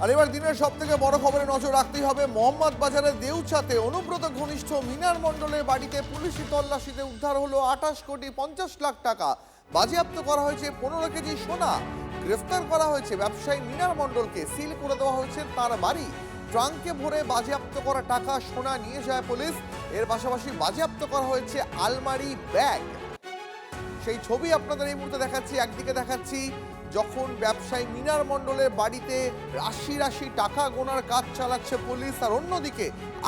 আর এবার দিনের সব থেকে বড় খবরে নজর রাখতেই হবে। মোহাম্মদ বাজারের দেউচাতে অনুব্রত ঘনিষ্ঠ মিনার মণ্ডলের বাড়িতে পুলিশি তল্লাশিতে উদ্ধার হলো 28,50,00,000 টাকা। বাজেয়াপ্ত করা হয়েছে 15 কেজি সোনা। গ্রেফতার করা হয়েছে ব্যবসায়ী মিনার মণ্ডলকে। সিল করে দেওয়া হয়েছে তার বাড়ি। ট্রাঙ্কে ভরে বাজেয়াপ্ত করা টাকা সোনা নিয়ে যায় পুলিশ। এর পাশাপাশি বাজেয়াপ্ত করা হয়েছে আলমারি, ব্যাগ। সেই ছবি আপনাদের এই মুহূর্তে দেখাচ্ছি। একদিকে দেখাচ্ছি যখন ব্যবসায়ী মিনার মণ্ডলের বাড়িতে রাশি রাশি টাকা গোনার কাজ চালাচ্ছে পুলিশ, আর অন্যদিকে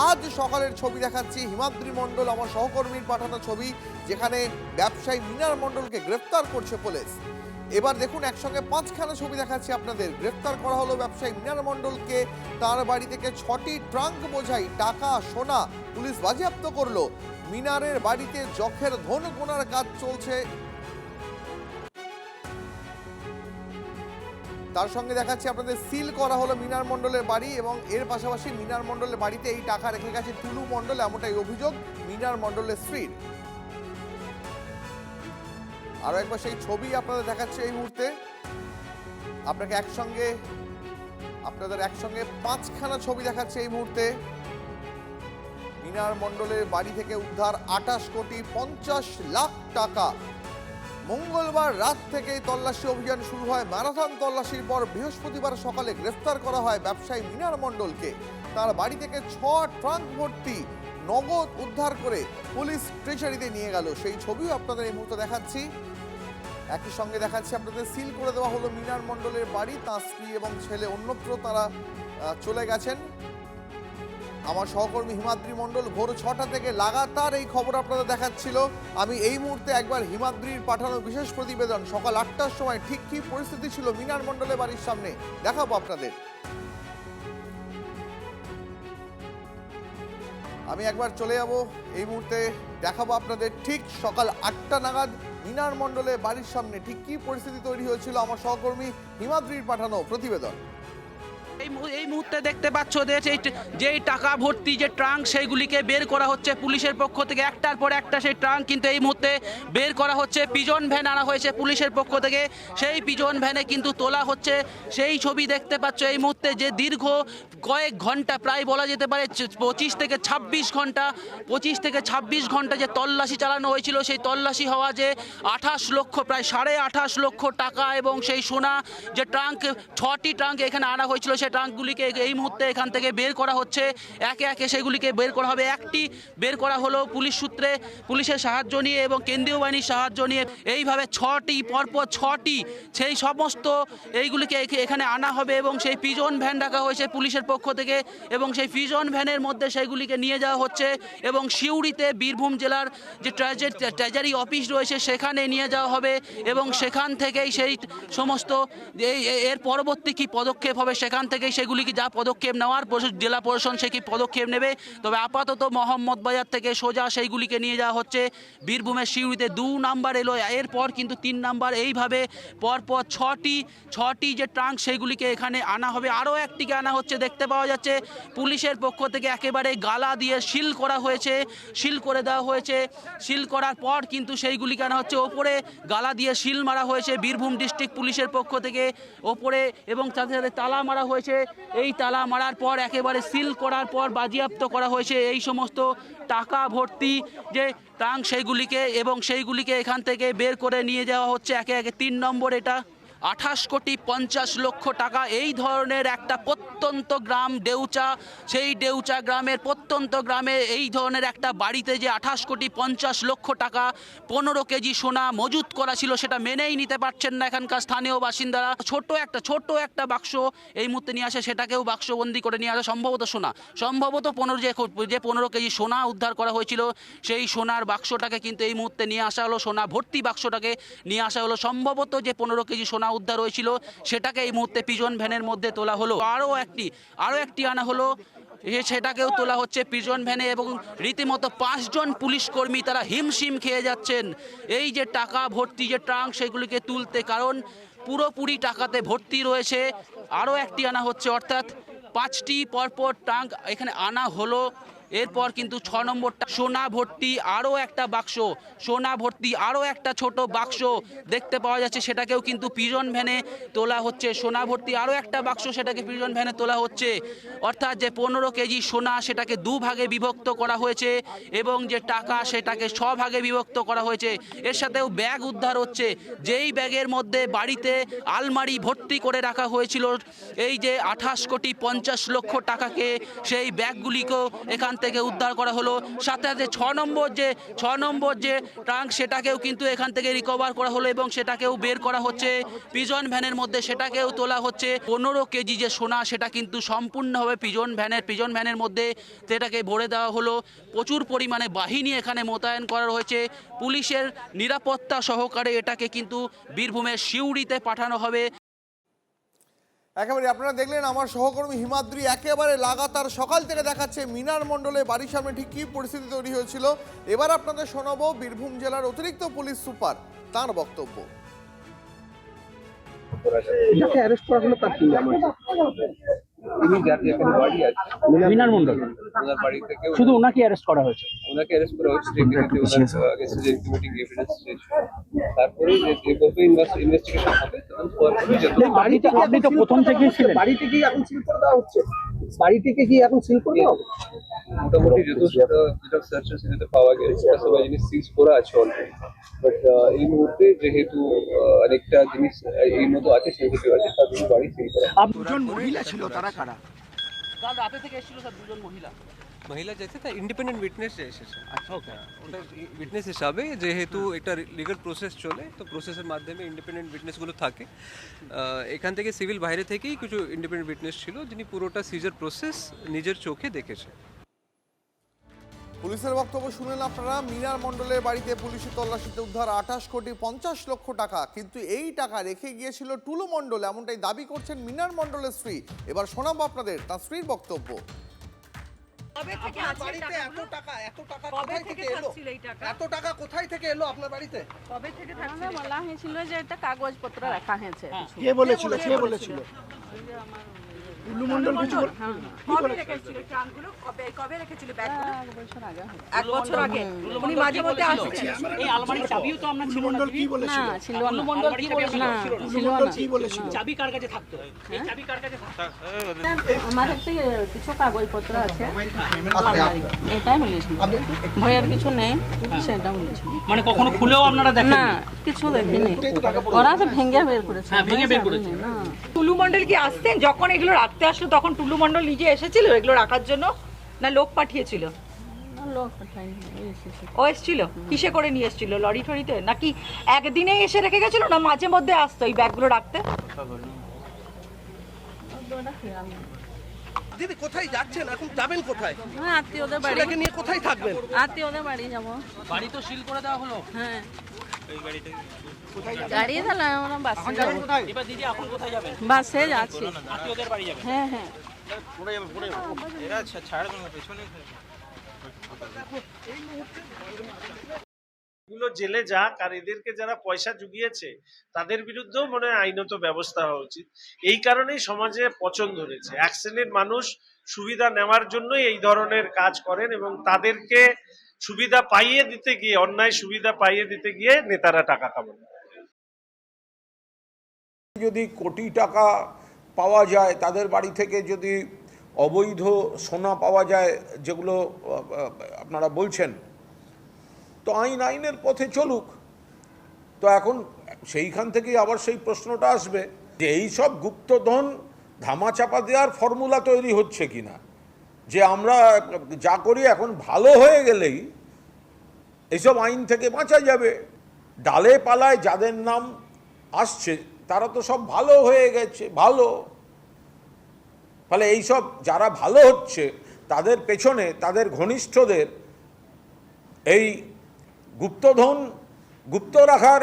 আজ সকালের ছবি দেখাচ্ছি হিমাদ্রি মণ্ডল, আমার সহকর্মীর পাঠানো ছবি, যেখানে ব্যবসায়ী মিনার মণ্ডলকে গ্রেফতার করছে পুলিশ। এবার দেখুন একসঙ্গে 5খানা ছবি দেখাচ্ছি আপনাদের। গ্রেফতার করা হলো ব্যবসায়ী মিনার মণ্ডলকে। তার বাড়ি থেকে 6টি ট্রাঙ্ক বোঝাই টাকা সোনা পুলিশ বাজেয়াপ্ত করলো। মিনারের বাড়িতে যখের ধন গোনার কাজ চলছে। তার সঙ্গে দেখাচ্ছি আপনাদের সিল করা হলো মিনার মণ্ডলের বাড়ি, এবং এর পাশাপাশি মিনার মণ্ডলের বাড়িতে এই টাকা রেখে গেছে টুলু মণ্ডল, এমনটাই অভিযোগ মিনার মণ্ডলের স্ত্রীর। আরো একবার সেই ছবি আপনাদের দেখাচ্ছে এই মুহূর্তে। আপনাদের একসঙ্গে 5খানা ছবি দেখাচ্ছে এই মুহূর্তে। মিনার মণ্ডলের বাড়ি থেকে উদ্ধার 28,50,00,000 টাকা। মঙ্গলবার রাত থেকে তল্লাশি অভিযান শুরু হয়। ম্যারাথন তল্লাশির পর বৃহস্পতিবার সকালে গ্রেফতার করা হয় ব্যবসায়ী মিনার মণ্ডলকে। তার বাড়ি থেকে 6 ট্রাঙ্ক ভর্তি নগদ উদ্ধার করে পুলিশ ট্রেজারিতে নিয়ে গেল। সেই ছবিও আপনাদের এই মুহূর্তে দেখাচ্ছি। একই সঙ্গে দেখাচ্ছি আপনাদের সিল করে দেওয়া হলো মিনার মণ্ডলের বাড়ি। তাঁর স্ত্রী এবং ছেলে অন্যত্র তারা চলে গেছেন। আমার সহকর্মী হিমাদ্রি মণ্ডল ভোর 6টা থেকে লাগাতার এই খবর আপনাদের দেখাচ্ছিল। আমি এই মুহূর্তে একবার হিমাদ্রির পাঠানো বিশেষ প্রতিবেদন সকাল 8টার সময় ঠিক কি পরিস্থিতি ছিল মিনার মণ্ডলের বাড়ির সামনে দেখাবো আপনাদের। আমি একবার চলে যাব এই মুহূর্তে, দেখাবো আপনাদের ঠিক সকাল 8টা নাগাদ মিনার মণ্ডলের বাড়ির সামনে ঠিক কি পরিস্থিতি তৈরি হয়েছিল। আমার সহকর্মী হিমাদ্রির পাঠানো প্রতিবেদন। এই মুহূর্তে দেখতে পাচ্ছ যেই টাকা ভর্তি যে ট্রাঙ্ক সেইগুলিকে বের করা হচ্ছে পুলিশের পক্ষ থেকে। একটার পর একটা সেই ট্রাঙ্ক কিন্তু এই মুহূর্তে বের করা হচ্ছে। পিজন ভ্যান আনা হয়েছে পুলিশের পক্ষ থেকে, সেই পিজন ভ্যানে কিন্তু তোলা হচ্ছে। সেই ছবি দেখতে পাচ্ছ এই মুহূর্তে, যে দীর্ঘ কয়েক ঘন্টা, প্রায় বলা যেতে পারে 25 থেকে 26 ঘন্টা যে তল্লাশি চালানো হয়েছিল। সেই তল্লাশি হওয়া যে 28 লক্ষ, প্রায় 28.5 লক্ষ টাকা এবং সেই সোনা যে ট্রাঙ্ক, 6টি ট্রাঙ্ক এখানে আনা হয়েছিল, সেই ট্রাঙ্কগুলিকে এই মুহূর্তে এখান থেকে বের করা হচ্ছে। একে একে সেগুলিকে বের করা হবে। একটি বের করা হলো পুলিশ সূত্রে, পুলিশের সাহায্য নিয়ে এবং কেন্দ্রীয় বাহিনীর সাহায্য নিয়ে। এইভাবে 6টি পরপর 6টি সেই সমস্ত এইগুলিকে এখানে আনা হবে এবং সেই পিজন ভ্যান রাখা হয়েছে পুলিশের পক্ষ থেকে, এবং সেই পিজন ভ্যানের মধ্যে সেইগুলিকে নিয়ে যাওয়া হচ্ছে এবং সিউড়িতে বীরভূম জেলার যে ট্রেজারি অফিস রয়েছে সেখানে নিয়ে যাওয়া হবে, এবং সেখান থেকেই সেই সমস্ত এর পরবর্তী কী পদক্ষেপ হবে সেখান থেকেই সেগুলিকে যা পদক্ষেপ নেওয়ার জেলা প্রশাসন সে কি পদক্ষেপ নেবে। তবে আপাতত মোহাম্মদ বাজার থেকে সোজা সেইগুলিকে নিয়ে যাওয়া হচ্ছে বীরভূমের সিউড়িতে। 2 নাম্বার এলো, এরপর কিন্তু 3 নাম্বার, এইভাবে পরপর 6টি যে ট্রাঙ্ক সেইগুলিকে এখানে আনা হবে। আরও একটিকে আনা হচ্ছে, দেখতে পাওয়া যাচ্ছে পুলিশের পক্ষ থেকে একেবারে গালা দিয়ে সিল করা হয়েছে, সিল করে দেওয়া হয়েছে। সিল করার পর কিন্তু সেইগুলিকে আনা হচ্ছে। ওপরে গালা দিয়ে সিল মারা হয়েছে বীরভূম ডিস্ট্রিক্ট পুলিশের পক্ষ থেকে ওপরে, এবং তার সাথে তালা মারা হয়েছে। এই তালা মারার পর একেবারে সিল করার পর বাজেয়াপ্ত করা হয়েছে এই সমস্ত টাকা ভর্তি যে ট্রাঙ্ক সেইগুলিকে, এবং সেইগুলিকে এখান থেকে বের করে নিয়ে যাওয়া হচ্ছে একে একে। 3 নম্বর এটা 28,50,00,000 টাকা। এই ধরনের একটা প্রত্যন্ত গ্রাম দেউচা, সেই দেউচা গ্রামের প্রত্যন্ত গ্রামে এই ধরনের একটা বাড়িতে যে 28,50,00,000 টাকা 15 কেজি সোনা মজুত করা ছিল, সেটা মেনেই নিতে পারছেন না এখানকার স্থানীয় বাসিন্দারা। ছোট একটা বাক্স এই মুহূর্তে নিয়ে আসে, সেটাকেও বাক্সবন্দি করে নিয়ে আসে সম্ভবত সোনা, সম্ভবত 15 কেজি সোনা উদ্ধার করা হয়েছিল, সেই সোনার বাক্সটাকে কিন্তু এই মুহূর্তে নিয়ে আসা হলো। সোনা ভর্তি বাক্সটাকে নিয়ে আসা হলো। সম্ভবত যে 15 কেজি সোনা উদ্ধার হয়েছিল সেটাকে এই মুহূর্তে পিজন ভ্যানের মধ্যে তোলা হলো। আরও একটি আনা হলো, সেটাকেও তোলা হচ্ছে পিজন ভ্যানে, এবং রীতিমতো 5 জন পুলিশ কর্মী তারা হিমশিম খেয়ে যাচ্ছেন এই যে টাকা ভর্তি যে ট্রাঙ্ক সেগুলিকে তুলতে, কারণ পুরোপুরি টাকাতে ভর্তি রয়েছে। আরও একটি আনা হচ্ছে, অর্থাৎ 5টি পরপর ট্রাঙ্ক এখানে আনা হলো এরপর কিন্তু 6 নম্বরটা সোনা ভর্তি আরও একটা বাক্স, সোনা ভর্তি আরও একটা ছোট বাক্স দেখতে পাওয়া যাচ্ছে, সেটাকেও কিন্তু পিজন ভ্যানে তোলা হচ্ছে। সোনা ভর্তি আরও একটা বাক্স, সেটাকে পিজন ভ্যানে তোলা হচ্ছে। অর্থাৎ যে 15 কেজি সোনা সেটাকে দুভাগে বিভক্ত করা হয়েছে এবং যে টাকা সেটাকে 6 ভাগে বিভক্ত করা হয়েছে। এর সাথেও ব্যাগ উদ্ধার হচ্ছে, যেই ব্যাগের মধ্যে বাড়িতে আলমারি ভর্তি করে রাখা হয়েছিল এই যে 28 কোটি 50 লক্ষ টাকাকে, সেই ব্যাগগুলিকেও এখান থেকে উদ্ধার করা হলো। সাথে সাথে 6 নম্বর যে ট্রাঙ্ক সেটাকেও কিন্তু এখান থেকে রিকভার করা হলো এবং সেটাকেও বের করা হচ্ছে পিজন ভ্যানের মধ্যে, সেটাকেও তোলা হচ্ছে। 15 কেজি যে সোনা সেটা কিন্তু সম্পূর্ণভাবে পিজন ভ্যানের মধ্যে সেটাকে ভরে দেওয়া হলো। প্রচুর পরিমাণে বাহিনী এখানে মোতায়েন করা হয়েছে, পুলিশের নিরাপত্তা সহকারে এটাকে কিন্তু বীরভূমের সিউড়িতে পাঠানো হবে। একেবারে আপনারা দেখলেন আমার সহকর্মী হিমাদ্রি একেবারে লাগাতার সকাল থেকে দেখাচ্ছে মিনার মণ্ডলে বাড়ির সামনে ঠিক কী পরিস্থিতি তৈরি হয়েছিল। এবার আপনাদের শোনাবো বীরভূম জেলার অতিরিক্ত পুলিশ সুপার তাঁর বক্তব্য। যাকে অ্যারেস্ট করা হলো তার কি নাম আছে? তিনি জাতীয় এখানে বাড়ি আছে মিনার মণ্ডল, ওনার বাড়ি থেকে শুধু ওনাকে অ্যারেস্ট করা হয়েছে। ওনাকে অ্যারেস্ট করা হচ্ছে টেকনিক্যালি ওনার আগেন্স্টে যে ইনক্রিমেটিং এভিডেন্স রয়েছে, তারপরে যে যেভাবে ইনভেস্টিগেশন হবে তখন পরপরই যত বাড়িতে আপনি তো প্রথম থেকেই ছিলেন, বাড়ি থেকেই এখন সিল করে দেওয়া হচ্ছে, বাড়ি থেকে কি এখন সিল করে দেওয়া হবে? মোটামুটি যেটা সার্চ যেটা পাওয়া গেছে সেটা সবাই জিনিস সিজ করা আছে অলরেডি। বাট এই মুহূর্তে যেহেতু অনেকটা জিনিস এই মতো আছে সেন্সিটিভ আছে, তার জন্য বাড়ি সিল করা। দুজন মহিলা ছিল, তারা কারা? কাল রাতে থেকে এসেছিল স্যার দুজন মহিলা যেতে তা ইন্ডিপেন্ডেন্ট উইটনেস এসেছে। আচ্ছা, ওকে, ওটা উইটনেস হিসাবে যেহেতু একটা লিগাল প্রসেস চলে, তো প্রসেসের মাধ্যমে ইন্ডিপেন্ডেন্ট উইটনেসগুলো থাকে। এখান থেকে সিভিল বাইরে থেকেই কিছু ইন্ডিপেন্ডেন্ট উইটনেস ছিল যিনি পুরোটা সিজার প্রসেস নিজের চোখে দেখেছে। পুলিশের বক্তব্য শুনলেন আপনারা। মিনার মণ্ডলের বাড়িতে পুলিশি তল্লাশিতে উদ্ধার 28 কোটি 50 লক্ষ টাকা, কিন্তু এই টাকা রেখে গিয়েছিল টুলু মণ্ডল, এমনটাই দাবি করছেন মিনার মণ্ডলের স্ত্রী। এবার শোনাবো আপনাদের তার স্ত্রীর বক্তব্য। কবে থেকে আছে বাড়িতে টাকাগুলো? এত টাকা কবে কোথায় থেকে থেকে এলো? থাকছিল এই টাকা? এত টাকা কোথায় থেকে এলো আপনার বাড়িতে? কবে থেকে থাকছিল? আমাদের বলা হয়েছিল যে এটা কাগজপত্র রাখা হয়েছে। কে বলেছিল? টুলু মণ্ডল কিছু বলে? হ্যাঁ, কবে রেখেছিল ট্রাঙ্কগুলো? কবে রেখেছিল ব্যাগগুলো? 1 বছর আগে হবে। 1 বছর আগে। উনি মাঝে মধ্যে আসছেন। এই আলমারির চাবিও তো আমরা ছিল না। কি বলেছিল? না ছিল না। মণ্ডল কি বলেছিল? না ছিল না। কি বলেছিল? চাবি কার কাছে থাকতো? এই চাবি কার কাছে থাকতো? আমার কাছে কিছু কাগজপত্র আছে, এটাই বলেছিল। ভয়ের কিছু নেই, সেটা বলেছিল। মানে কখনো খুলেও আপনারা দেখেন না, কিছু দেখিনি। ওরা তো ভেঙে বের করেছে। হ্যাঁ, ভেঙে বের করেছে। না, টুলু মণ্ডল কি আসতেন যখন এগুলো রাখতে আসলো? তখন টুলু মণ্ডল নিজে এসেছিল এগুলো রাখার জন্য, না লোক পাঠিয়েছিল? না, লোক পাঠায়নি, এসেছে। ও এসেছিল? কিসে করে নিয়ে এসেছিল? লরি টরিতে? নাকি একদিনেই এসে রেখে গেছিল, না মাঝে মধ্যে আসতো এই ব্যাগগুলো রাখতে? ওটা খেয়াল নেই। দিদি কোথায় যাচ্ছেন এখন? যাবেন কোথায়? হ্যাঁ, আত্মীয়দের বাড়ি। ছেলেকে নিয়ে কোথায় থাকবেন? আত্মীয়দের বাড়ি যাবো। বাড়ি তো সিল করে দেওয়া হলো। হ্যাঁ, গাড়ি দিলাম, আমরা বাসে যাবো। এবার দিদি এখন কোথায় যাবেন? বাসে যাচ্ছি। আত্মীয়দের বাড়ি যাবেন? হ্যাঁ হ্যাঁ। এগুলো জেলে যাক, আর এদেরকে যারা পয়সা জুগিয়েছে তাদের বিরুদ্ধেও মনে হয় আইনত ব্যবস্থা হওয়া উচিত। এই কারণেই সমাজে পছন্দ ধরেছে, এক শ্রেণীর মানুষ সুবিধা নেওয়ার জন্যই এই ধরনের কাজ করেন এবং তাদেরকে সুবিধা পাইয়ে দিতে গিয়ে, অন্যায় সুবিধা পাইয়ে দিতে গিয়ে নেতারা টাকা কামান। যদি কোটি টাকা পাওয়া যায়, তাদের বাড়ি থেকে যদি অবৈধ সোনা পাওয়া যায়, যেগুলো আপনারা বলছেন, তো আইনের পথে চলুক। তো এখন সেইখান থেকেই আবার সেই প্রশ্নটা আসবে যে এই সব গুপ্তধন ধামাচাপা দেওয়ার ফর্মুলা তৈরি হচ্ছে কিনা, যে আমরা যা করি এখন ভালো হয়ে গেলেই এইসব আইন থেকে বাঁচা যাবে। ডালে পালায় যাদের নাম আসছে তারা তো সব ভালো হয়ে গেছে, ভালো। ফলে এইসব যারা ভালো হচ্ছে তাদের পেছনে তাদের ঘনিষ্ঠদের এই গুপ্তধন গুপ্ত রাখার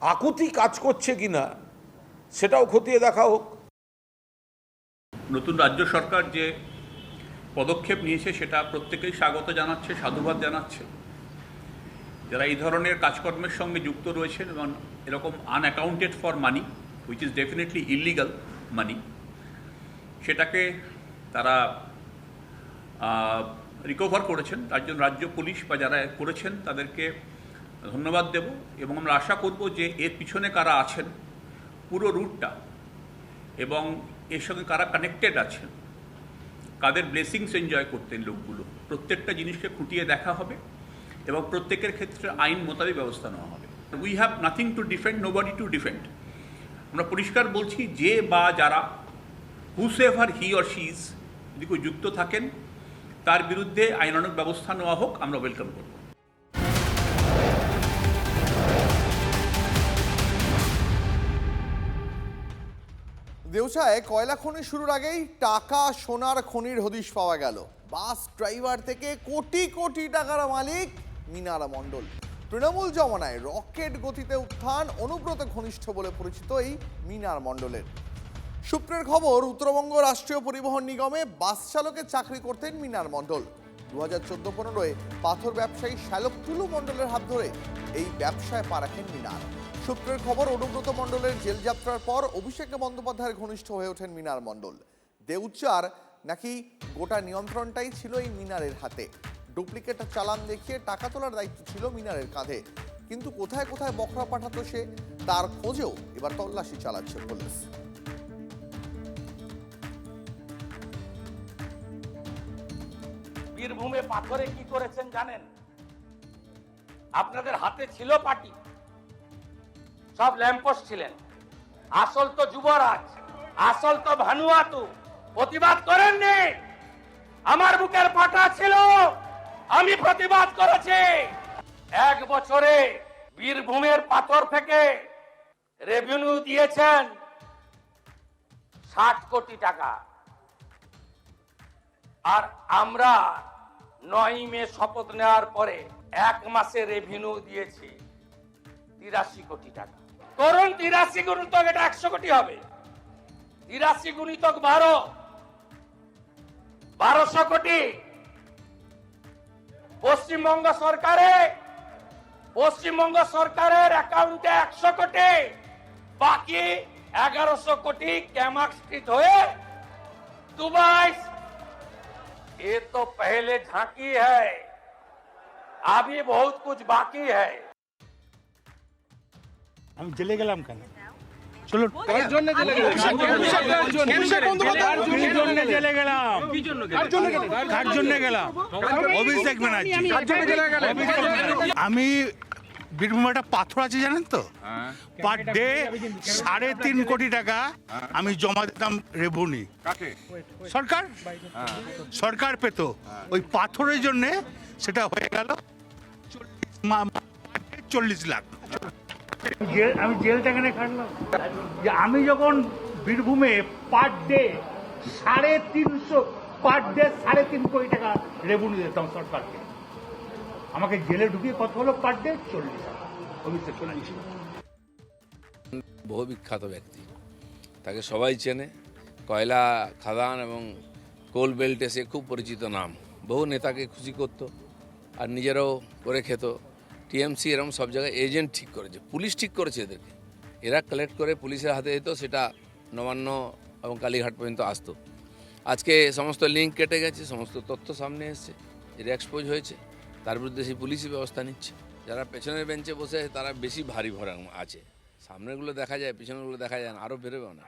আকুতি কাজ করছে কিনা সেটাও খতিয়ে দেখা হোক। নতুন রাজ্য সরকার যে পদক্ষেপ নিয়েছে সেটা প্রত্যেকেই স্বাগত জানাচ্ছে, সাধুবাদ জানাচ্ছে। যারা এই ধরনের কাজকর্মের সঙ্গে যুক্ত রয়েছেন এবং এরকম unaccounted for money, which is definitely illegal money, সেটাকে তারা রিকভার করেছেন, তার জন্য রাজ্য পুলিশ বা যারা করেছেন তাদেরকে ধন্যবাদ দেব এবং আমরা আশা করব যে এর পিছনে কারা আছেন, পুরো রুটটা এবং এর সঙ্গে কারা কানেক্টেড আছেন, কাদের ব্লেসিংস এনজয় করতেন লোকগুলো, প্রত্যেকটা জিনিসকে খুঁটিয়ে দেখা হবে এবং প্রত্যেকের ক্ষেত্রে আইন মোতাবেক ব্যবস্থা নেওয়া হবে। We have nothing to defend, nobody to defend. আমরা পরিষ্কার বলছি যে বা যারা হুসএভার হি অর শি ইজ যদি কেউ যুক্ত থাকেন তার বিরুদ্ধে আইনানুগ ব্যবস্থা নেওয়া হোক, আমরা ওয়েলকাম করব। দেউছায় কয়লা খনি শুরুর আগেই টাকা সোনার খনির হদিশ পাওয়া গেল। বাস ড্রাইভার থেকে কোটি কোটি টাকার মালিক মিনার মণ্ডল। তৃণমূল জমানায় রকেট গতিতে উত্থান, অনুব্রত ঘনিষ্ঠ বলে পরিচিত এই মিনার মণ্ডলের। সূত্রের খবর, উত্তরবঙ্গ রাষ্ট্রীয় পরিবহন নিগমে বাস চালকের চাকরি করতেন মিনার মণ্ডল। 2014-15 পাথর ব্যবসায়ী শ্যালক টুলু মণ্ডলের হাত ধরে এই ব্যবসায় পা রাখেন মিনার। সূত্রের খবর, অনুব্রত মণ্ডলের জেল যাত্রার পর অভিষেক বন্দ্যোপাধ্যায়ের ঘনিষ্ঠ হয়ে ওঠেন মিনার মণ্ডল। দেউচার নাকি গোটা নিয়ন্ত্রণটাই ছিল এই মিনারের হাতে। ডুপ্লিকেট চালান দেখিয়ে টাকা তোলার দায়িত্ব ছিল মিনারের কাঁধে। কিন্তু কোথায় কোথায় বখরা পাঠাতো সে, তার খোঁজেও এবার তল্লাশি চালাচ্ছে পুলিশ। বীরভূমে পাথরে কি করেছেন জানেন? আপনাদের হাতে ছিল পার্টি, সব ল্যাম্পোস্ট ছিলেন। আসল তো যুবরাজ, আসল তো ভানুয়াতু। প্রতিবাদ করেননি? আমার বুকের পাটা ছিল, আমি প্রতিবাদ করেছি। 1 বছরে বীরভূমের পাথর থেকে রেভিনিউ দিয়েছেন 60 কোটি টাকা। আর আমরা 9 মে শপথ নেওয়ার পরে 1 মাসে রেভিনিউ দিয়েছি 83 কোটি টাকা। করুন 83 গুণিতক, এটা 100 কোটি হবে। 83 গুণিতক 1200 কোটি। পশ্চিমবঙ্গ সরকারের অ্যাকাউন্টে 100 কোটি, বাকি 1100 কোটি ক্যামাক্সিট হয়ে দুবাই। ये तो पहले झांकी है, अभी बहुत कुछ बाकी है। আমি জেলে গেলাম কেন? চলো জেলে গেলাম, কার জন্য গেলাম? অভিষেক ব্যানার্জি। আমি বীরভূমে একটা পাথর আছে জানেন তো, পার ডে 3.5 কোটি টাকা আমি জমা দিতাম রেভিনিউ। সরকার পেত, ওই পাথরের জন্য সেটা হয়ে গেল 40 লাখ। আমি জেলটা এখানে খাটলাম যে আমি যখন বীরভূমে পার ডে 3.5 কোটি টাকা রেভিনিউ দিতাম সরকারকে, আমাকে জেলে ঢুকিয়ে কত হলো পার ডে? 40 লাখ। বহু বিখ্যাত ব্যক্তি, তাকে সবাই চেনে। কয়লা খাদান এবং কোল বেল্টে সে খুব পরিচিত নাম। বহু নেতাকে খুশি করত আর নিজেরাও করে খেত। টিএমসি এরকম সব জায়গায় এজেন্ট ঠিক করেছে, পুলিশ ঠিক করেছে এদেরকে। এরা কালেক্ট করে পুলিশের হাতে দিত, সেটা নবান্ন এবং কালীঘাট পর্যন্ত আসতো। আজকে সমস্ত লিঙ্ক কেটে গেছে, সমস্ত তথ্য সামনে এসছে, এর এক্সপোজ হয়েছে, তার বিরুদ্ধে সেই পুলিশই ব্যবস্থা নিচ্ছে। যারা পেছনের বেঞ্চে বসে তারা বেশি ভারী ভরা আছে, সামনেগুলো দেখা যায়, পিছনেগুলো দেখা যায় না, আরও বেরোবে না।